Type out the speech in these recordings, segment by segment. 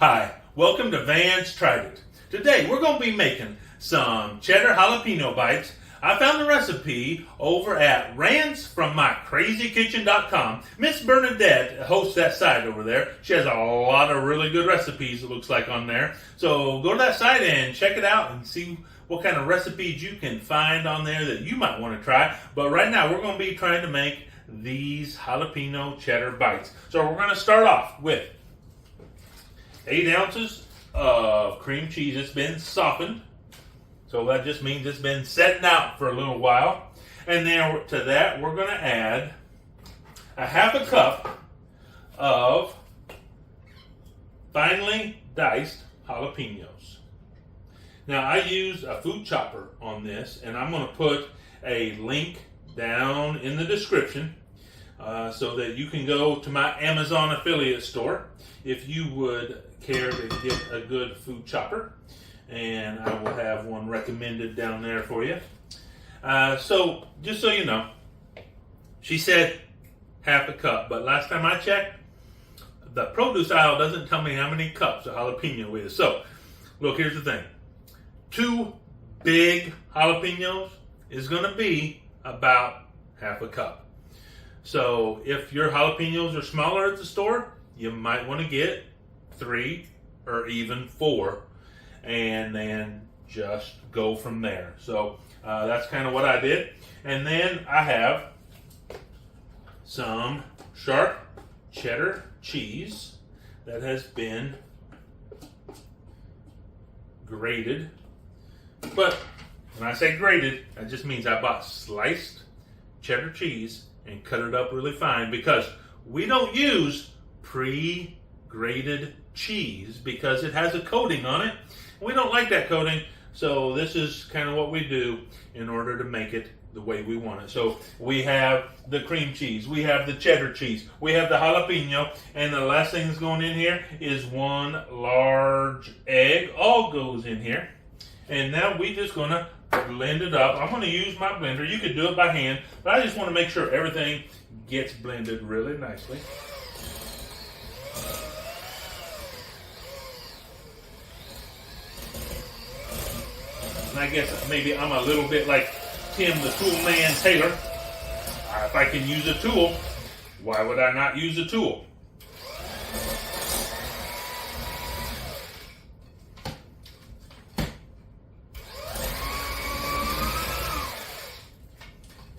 Hi, welcome to Vance Tried It. Today we're going to be making some cheddar jalapeno bites. I found the recipe over at randsfrommycrazykitchen.com. Miss Bernadette hosts that site over there. She has a lot of really good recipes, it looks like, on there. So go to that site and check it out and see what kind of recipes you can find on there that you might want to try. But right now we're going to be trying to make these jalapeno cheddar bites. So we're going to start off with 8 ounces of cream cheese. It's been softened, so that just means it's been setting out for a little while. And then to that, we're going to add a half a cup of finely diced jalapenos. Now, I used a food chopper on this, and I'm going to put a link down in the description so that you can go to my Amazon affiliate store if you would care to get a good food chopper, and I will have one recommended down there for you. So just so you know, she said half a cup, but last time I checked, the produce aisle doesn't tell me how many cups of jalapeno is. So look, here's the thing: 2 big jalapenos is going to be about half a cup. So if your jalapenos are smaller at the store, you might want to get 3 or even 4, and then just go from there. So that's kind of what I did. And then I have some sharp cheddar cheese that has been grated. But when I say grated, that just means I bought sliced cheddar cheese and cut it up really fine, because we don't use pre-grated cheese because it has a coating on it. We don't like that coating, so this is kind of what we do in order to make it the way we want it. So we have the cream cheese, we have the cheddar cheese, we have the jalapeno, and the last thing that's going in here is 1 large egg. All goes in here. And now we just going to blend it up. I'm going to use my blender. You could do it by hand, but I just want to make sure everything gets blended really nicely. And I guess maybe I'm a little bit like Tim the Tool Man Taylor. If I can use a tool, why would I not use a tool?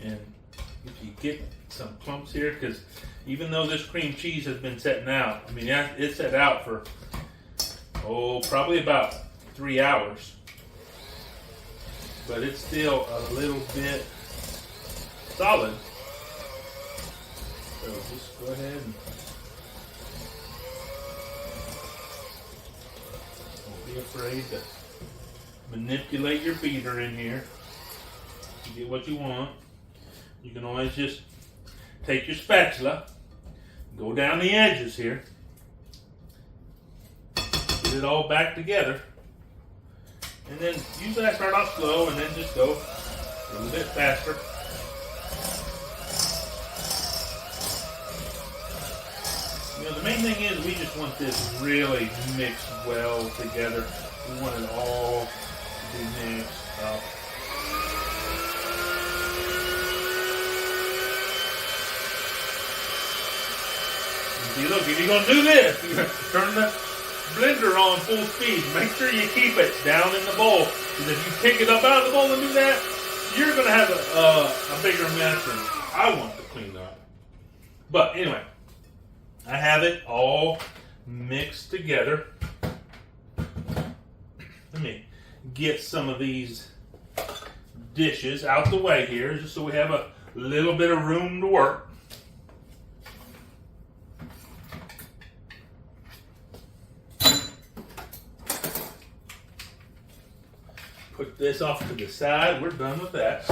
And if you get some clumps here, because even though this cream cheese has been setting out, I mean, it's set out for, probably about 3 hours. But it's still a little bit solid. So just go ahead and don't be afraid to manipulate your beater in here to get what you want. You can always just take your spatula, go down the edges here, get it all back together. And then usually I start off slow and then just go a little bit faster. You know, the main thing is we just want this really mixed well together. We want it all to be mixed up. And see, look, if you're going to do this, you're going to turn the blender on full speed. Make sure you keep it down in the bowl, because if you pick it up out of the bowl and do that, you're going to have a bigger mess than I want to clean up. But anyway, I have it all mixed together. Let me get some of these dishes out the way here, just so we have a little bit of room to work. Put this off to the side. We're done with that.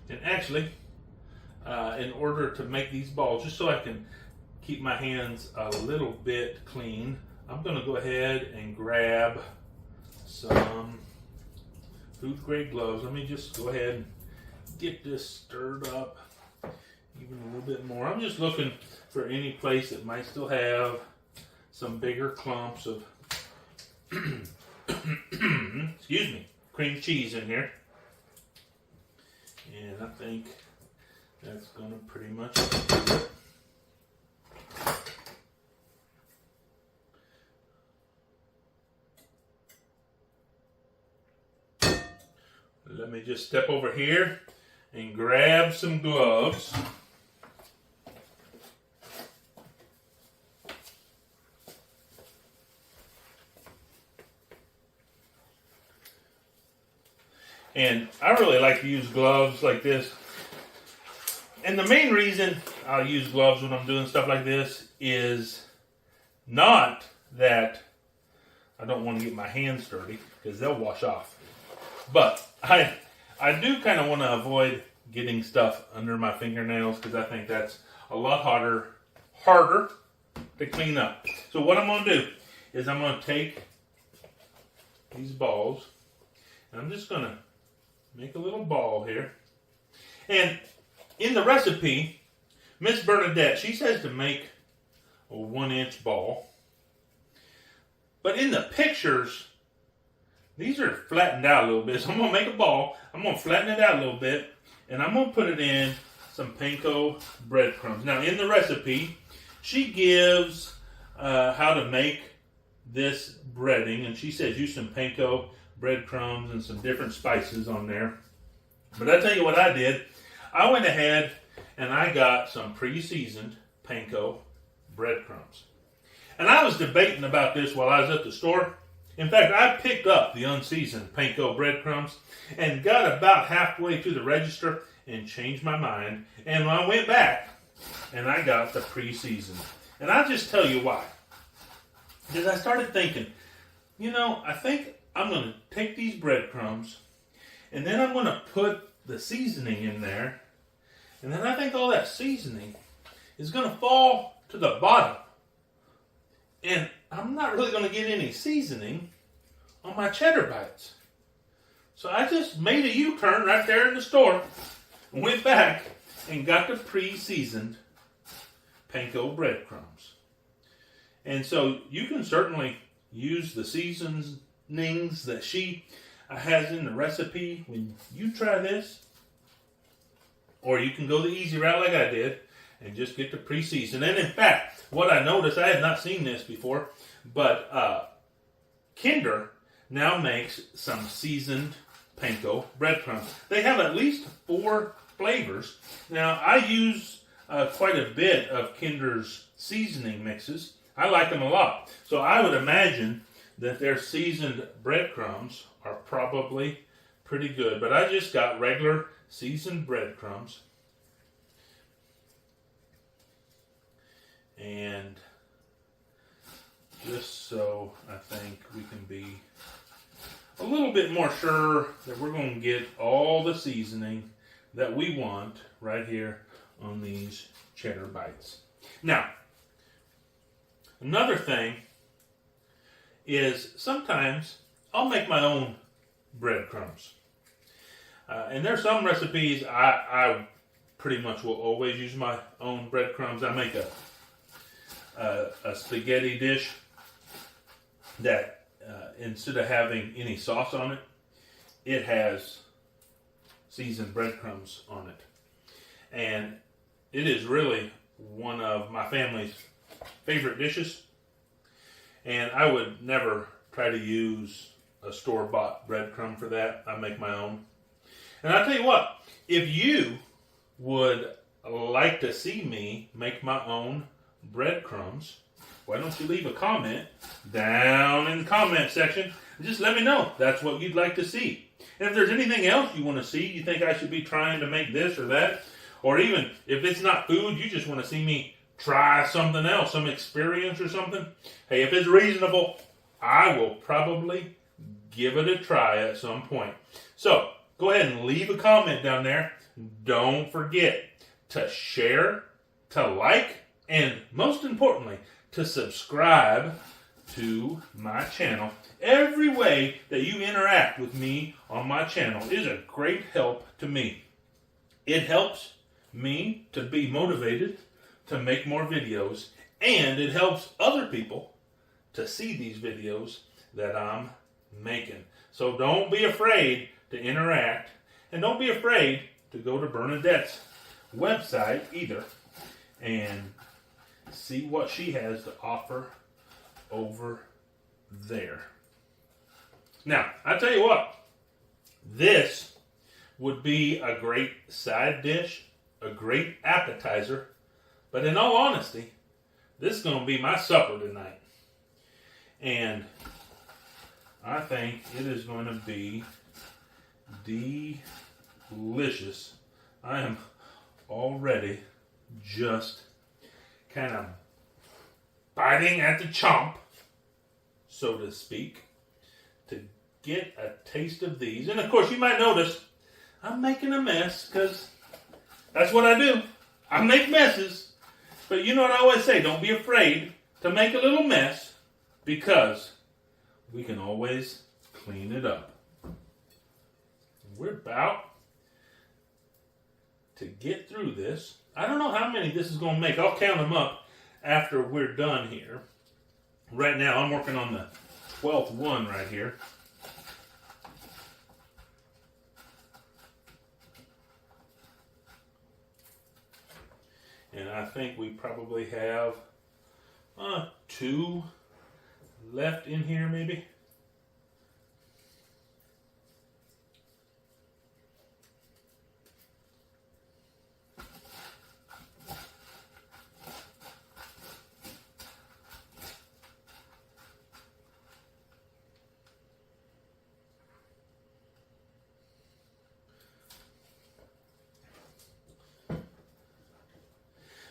And actually, in order to make these balls, just so I can keep my hands a little bit clean, I'm going to go ahead and grab some food grade gloves. Let me just go ahead and get this stirred up even a little bit more. I'm just looking for any place that might still have some bigger clumps of excuse me, cream cheese in here. And I think that's going to pretty much do it. Let me just step over here and grab some gloves. And I really like to use gloves like this. And the main reason I'll use gloves when I'm doing stuff like this is not that I don't want to get my hands dirty, because they'll wash off. But I do kind of want to avoid getting stuff under my fingernails, because I think that's a lot harder to clean up. So what I'm going to do is I'm going to take these balls, and I'm just going to make a little ball here. And in the recipe, Miss Bernadette, she says to make a 1-inch ball. But in the pictures, these are flattened out a little bit. So I'm going to make a ball. I'm going to flatten it out a little bit. And I'm going to put it in some panko breadcrumbs. Now, in the recipe, she gives how to make this breading. And she says use some panko breadcrumbs and some different spices on there. But I tell you what I did. I went ahead and I got some pre-seasoned panko breadcrumbs. And I was debating about this while I was at the store. In fact, I picked up the unseasoned panko breadcrumbs and got about halfway to the register and changed my mind. And I went back and I got the pre-seasoned. And I'll just tell you why. Because I started thinking, I think I'm going to take these breadcrumbs and then I'm going to put the seasoning in there. And then I think all that seasoning is going to fall to the bottom. And I'm not really going to get any seasoning on my cheddar bites. So I just made a U-turn right there in the store, went back and got the pre-seasoned panko breadcrumbs. And so you can certainly use the seasonings that she has in the recipe when you try this. Or you can go the easy route like I did and just get the pre-seasoned. And in fact, what I noticed, I had not seen this before, but Kinder now makes some seasoned panko breadcrumbs. They have at least 4 flavors. Now, I use quite a bit of Kinder's seasoning mixes. I like them a lot. So I would imagine that their seasoned breadcrumbs are probably pretty good. But I just got regular seasoned breadcrumbs. And just so I think we can be a little bit more sure that we're going to get all the seasoning that we want right here on these cheddar bites. Now, another thing is sometimes I'll make my own breadcrumbs. And there's some recipes I pretty much will always use my own breadcrumbs. I make a spaghetti dish that instead of having any sauce on it, it has seasoned breadcrumbs on it. And it is really one of my family's favorite dishes. And I would never try to use a store-bought breadcrumb for that. I make my own. And I'll tell you what, if you would like to see me make my own breadcrumbs, why don't you leave a comment down in the comment section and just let me know that's what you'd like to see. And if there's anything else you want to see, you think I should be trying to make this or that, or even if it's not food, you just want to see me try something else, some experience or something, hey, if it's reasonable, I will probably give it a try at some point. So, go ahead and leave a comment down there. Don't forget to share, to like, and most importantly, to subscribe to my channel. Every way that you interact with me on my channel is a great help to me. It helps me to be motivated to make more videos, and it helps other people to see these videos that I'm making. So don't be afraid to interact, and don't be afraid to go to Bernadette's website either and see what she has to offer over there. Now, I tell you what, this would be a great side dish, a great appetizer, but in all honesty, this is going to be my supper tonight. And I think it is going to be delicious. I am already just kind of biting at the chomp, so to speak, to get a taste of these. And of course, you might notice I'm making a mess because that's what I do. I make messes. But you know what I always say, don't be afraid to make a little mess because we can always clean it up. We're about to get through this. I don't know how many this is going to make. I'll count them up after we're done here. Right now, I'm working on the 12th one right here. And I think we probably have 2 left in here, maybe.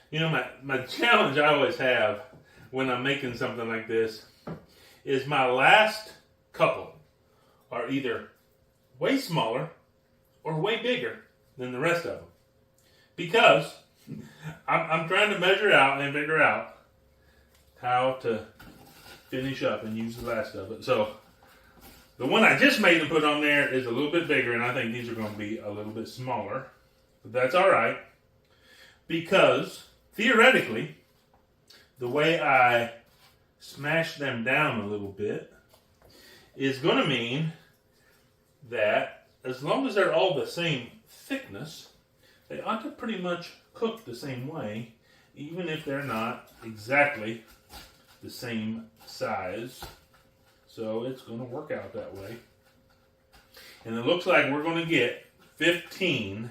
You know, my challenge I always have when I'm making something like this is my last couple are either way smaller or way bigger than the rest of them. Because I'm trying to measure out and figure out how to finish up and use the last of it. So the one I just made and put on there is a little bit bigger, and I think these are going to be a little bit smaller. But that's all right, because theoretically, the way I smash them down a little bit is going to mean that as long as they're all the same thickness, they ought to pretty much cook the same way, even if they're not exactly the same size. So it's going to work out that way. And it looks like we're going to get 15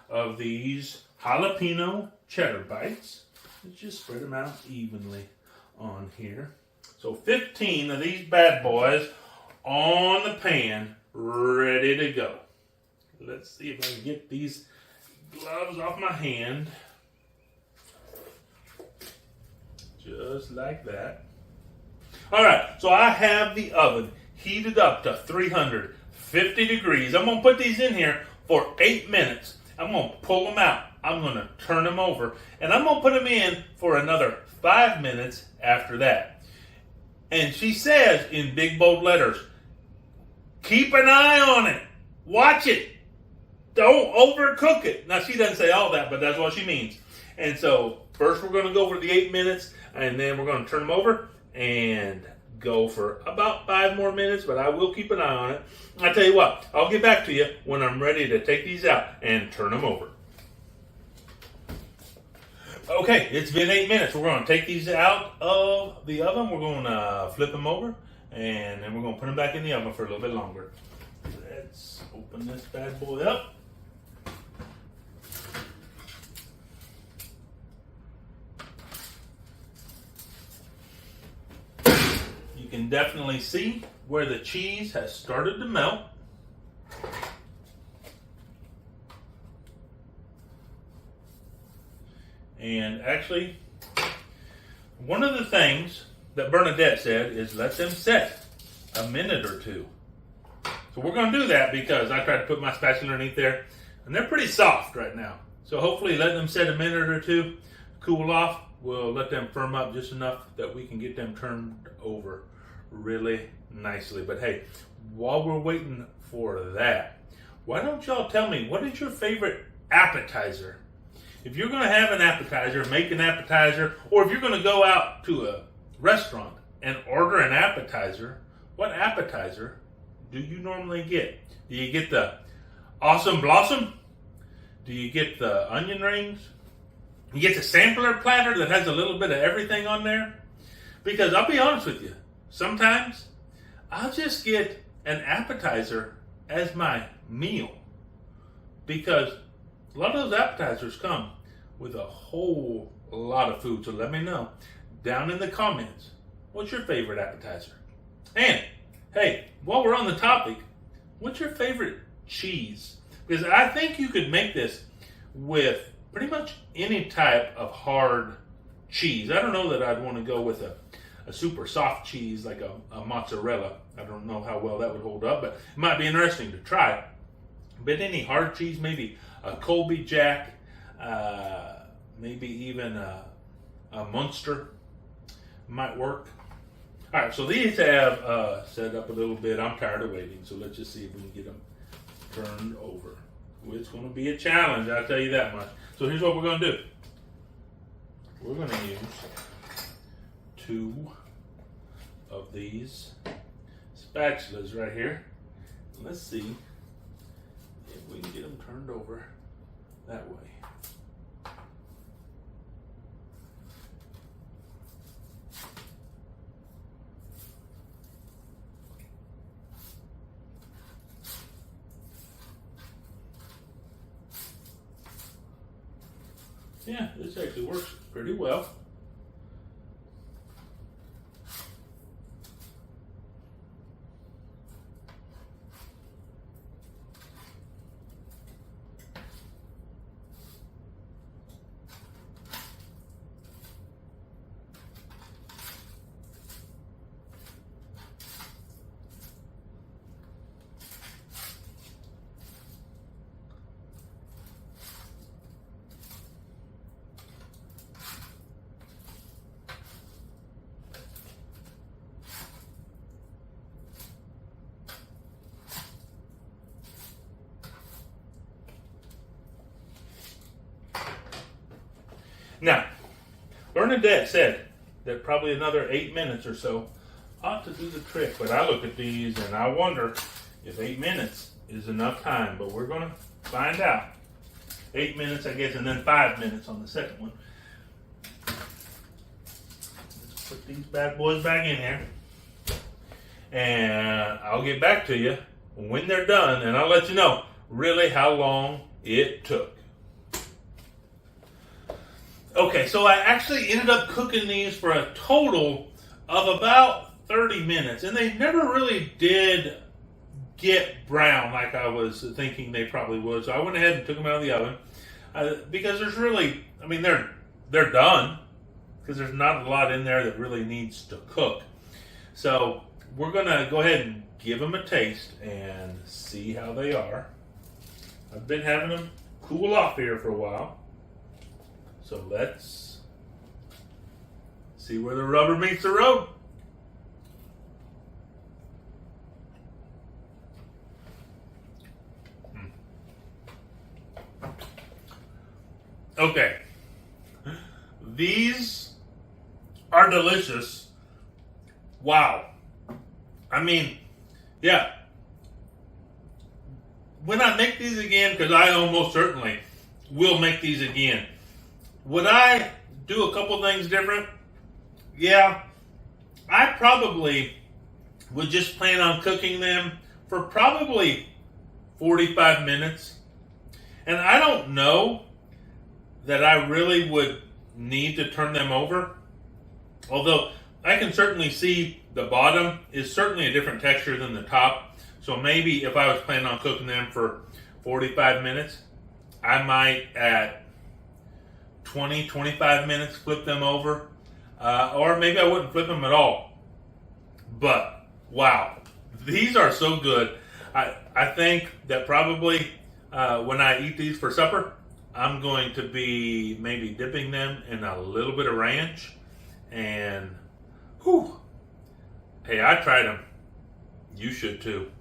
of these Jalapeno Cheddar Bites. Let's just spread them out evenly on here. So 15 of these bad boys on the pan, ready to go. Let's see if I can get these gloves off my hand. Just like that. Alright, so I have the oven heated up to 350 degrees. I'm going to put these in here for 8 minutes. I'm going to pull them out. I'm going to turn them over. And I'm going to put them in for another 5 minutes after that. And she says in big bold letters, keep an eye on it. Watch it. Don't overcook it. Now, she doesn't say all that, but that's what she means. And so, first we're going to go for the 8 minutes, and then we're going to turn them over and go for about 5 more minutes, but I will keep an eye on it. I tell you what, I'll get back to you when I'm ready to take these out and turn them over. Okay, it's been 8 minutes. We're going to take these out of the oven. We're going to flip them over, and then we're going to put them back in the oven for a little bit longer. Let's open this bad boy up. You can definitely see where the cheese has started to melt. And actually, one of the things that Bernadette said is let them set a minute or two. So we're going to do that because I tried to put my spatula underneath there, and they're pretty soft right now. So hopefully let them set a minute or two, cool off. we'll let them firm up just enough that we can get them turned over really nicely. But hey, while we're waiting for that, why don't y'all tell me, what is your favorite appetizer? If you're going to have an appetizer, make an appetizer, or if you're going to go out to a restaurant and order an appetizer, what appetizer do you normally get? Do you get the Awesome Blossom? Do you get the onion rings? You get the sampler platter that has a little bit of everything on there? Because I'll be honest with you, sometimes I'll just get an appetizer as my meal. Because a lot of those appetizers come with a whole lot of food. So let me know down in the comments, what's your favorite appetizer? And hey, while we're on the topic, what's your favorite cheese? Because I think you could make this with pretty much any type of hard cheese. I don't know that I'd want to go with a super soft cheese like a mozzarella. I don't know how well that would hold up, but it might be interesting to try. But any hard cheese, maybe a Colby Jack, maybe even a Munster might work. All right, so these have set up a little bit. I'm tired of waiting, so let's just see if we can get them turned over. It's going to be a challenge, I'll tell you that much. So here's what we're going to do. We're going to use 2 of these spatulas right here. Let's see if we can get them turned over that way. Yeah, this actually works pretty well. Now, Bernadette said that probably another 8 minutes or so ought to do the trick. But I look at these and I wonder if 8 minutes is enough time. But we're going to find out. 8 minutes, I guess, and then 5 minutes on the second one. Let's put these bad boys back in here. And I'll get back to you when they're done. And I'll let you know really how long it took. Okay, so I actually ended up cooking these for a total of about 30 minutes. And they never really did get brown like I was thinking they probably would. So I went ahead and took them out of the oven. Because there's really, I mean, they're done. Because there's not a lot in there that really needs to cook. So we're going to go ahead and give them a taste and see how they are. I've been having them cool off here for a while. So let's see where the rubber meets the road. Okay. These are delicious. Wow. I mean, yeah. When I make these again, because I almost certainly will make these again, would I do a couple things different? Yeah. I probably would just plan on cooking them for probably 45 minutes. And I don't know that I really would need to turn them over. Although I can certainly see the bottom is certainly a different texture than the top. So maybe if I was planning on cooking them for 45 minutes, I might at 20, 25 minutes flip them over. Or maybe I wouldn't flip them at all. But, wow. These are so good. I think that probably when I eat these for supper, I'm going to be maybe dipping them in a little bit of ranch. And, whew, hey, I tried them. You should too.